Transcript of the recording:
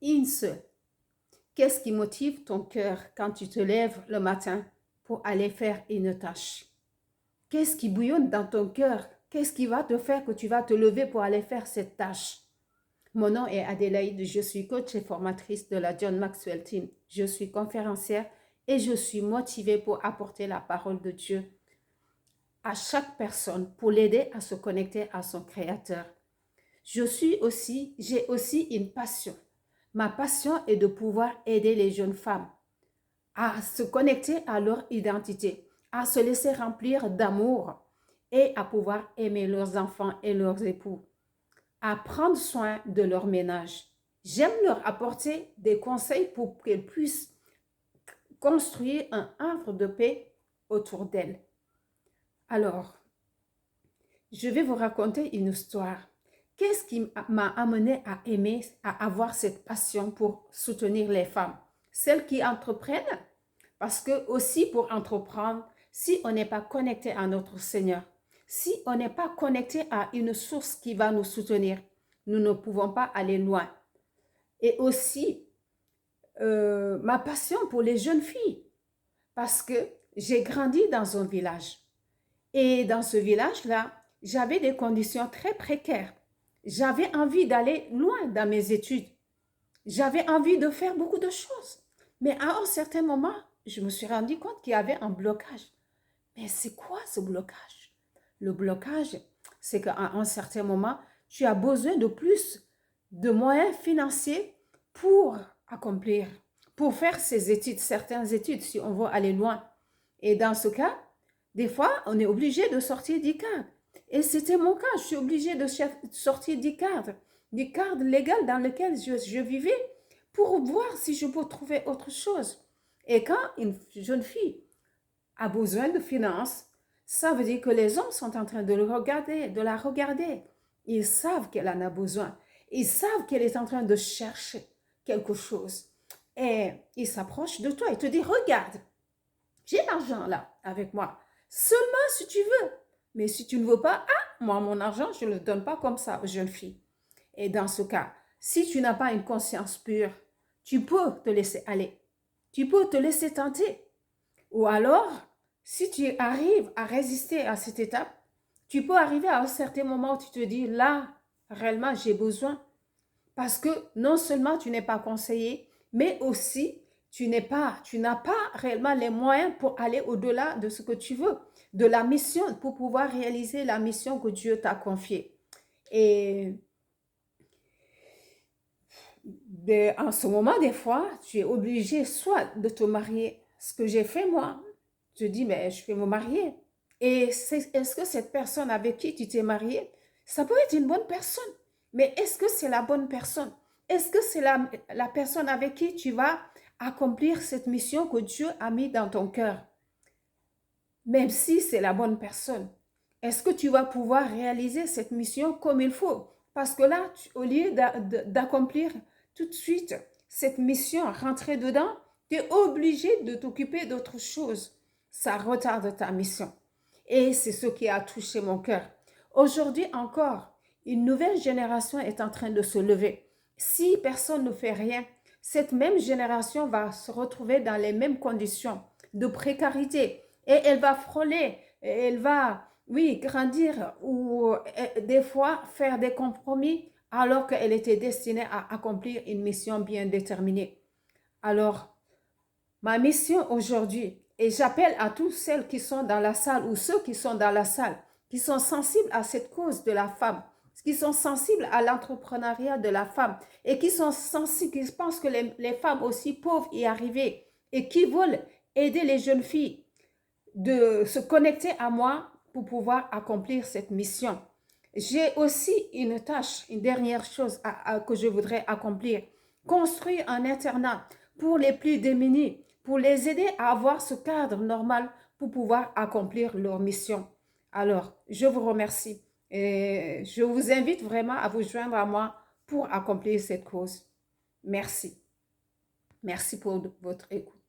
une seule. Qu'est-ce qui motive ton cœur quand tu te lèves le matin pour aller faire une tâche? Qu'est-ce qui bouillonne dans ton cœur? Qu'est-ce qui va te faire que tu vas te lever pour aller faire cette tâche? Mon nom est Adélaïde, je suis coach et formatrice de la John Maxwell Team. Je suis conférencière et je suis motivée pour apporter la parole de Dieu à chaque personne pour l'aider à se connecter à son Créateur. J'ai aussi une passion. Ma passion est de pouvoir aider les jeunes femmes à se connecter à leur identité, à se laisser remplir d'amour et à pouvoir aimer leurs enfants et leurs époux, à prendre soin de leur ménage. J'aime leur apporter des conseils pour qu'elles puissent construire un havre de paix autour d'elles. Alors, je vais vous raconter une histoire. Qu'est-ce qui m'a amené à aimer, à avoir cette passion pour soutenir les femmes? Celles qui entreprennent, parce que aussi pour entreprendre, si on n'est pas connecté à notre Seigneur, si on n'est pas connecté à une source qui va nous soutenir, nous ne pouvons pas aller loin. Et aussi, ma passion pour les jeunes filles, parce que j'ai grandi dans un village. Et dans ce village-là, j'avais des conditions très précaires. J'avais envie d'aller loin dans mes études. J'avais envie de faire beaucoup de choses. Mais à un certain moment, je me suis rendu compte qu'il y avait un blocage. Mais c'est quoi ce blocage? Le blocage, c'est qu'à un certain moment, tu as besoin de plus de moyens financiers pour accomplir, pour faire ces études, certaines études, si on veut aller loin. Et dans ce cas, des fois, on est obligé de sortir du cadre. Et c'était mon cas, je suis obligée de sortir du cadre légal dans lequel je vivais pour voir si je peux trouver autre chose. Et quand une jeune fille a besoin de finances, ça veut dire que les hommes sont en train de la regarder. Ils savent qu'elle en a besoin. Ils savent qu'elle est en train de chercher quelque chose. Et ils s'approchent de toi et te disent, regarde, j'ai l'argent là avec moi. Seulement si tu veux. Mais si tu ne veux pas, moi, mon argent, je ne le donne pas comme ça aux jeunes filles. Et dans ce cas, si tu n'as pas une conscience pure, tu peux te laisser aller. Tu peux te laisser tenter. Ou alors, si tu arrives à résister à cette étape, tu peux arriver à un certain moment où tu te dis, là, réellement, j'ai besoin. Parce que non seulement tu n'es pas conseillé, mais aussi tu n'as pas réellement les moyens pour aller au-delà de ce que tu veux, de la mission, pour pouvoir réaliser la mission que Dieu t'a confiée. Et en ce moment, des fois, tu es obligé soit de te marier. Ce que j'ai fait, moi, je dis, mais je vais me marier. Et est-ce que cette personne avec qui tu t'es marié, ça peut être une bonne personne, mais est-ce que c'est la bonne personne? Est-ce que c'est la personne avec qui tu vas accomplir cette mission que Dieu a mis dans ton cœur? Même si c'est la bonne personne, est-ce que tu vas pouvoir réaliser cette mission comme il faut? Parce que là, au lieu d'accomplir tout de suite cette mission, rentrer dedans, tu es obligé de t'occuper d'autre chose. Ça retarde ta mission. Et c'est ce qui a touché mon cœur. Aujourd'hui encore, une nouvelle génération est en train de se lever. Si personne ne fait rien, cette même génération va se retrouver dans les mêmes conditions de précarité. Et elle va frôler, elle va, oui, grandir ou des fois faire des compromis alors qu'elle était destinée à accomplir une mission bien déterminée. Alors, ma mission aujourd'hui, et j'appelle à tous celles qui sont dans la salle ou ceux qui sont dans la salle, qui sont sensibles à cette cause de la femme, qui sont sensibles à l'entrepreneuriat de la femme et qui sont sensibles, qui pensent que les femmes aussi peuvent y arriver et qui veulent aider les jeunes filles de se connecter à moi pour pouvoir accomplir cette mission. J'ai aussi une tâche, une dernière chose que je voudrais accomplir. Construire un internat pour les plus démunis, pour les aider à avoir ce cadre normal pour pouvoir accomplir leur mission. Alors, je vous remercie et je vous invite vraiment à vous joindre à moi pour accomplir cette cause. Merci. Merci pour votre écoute.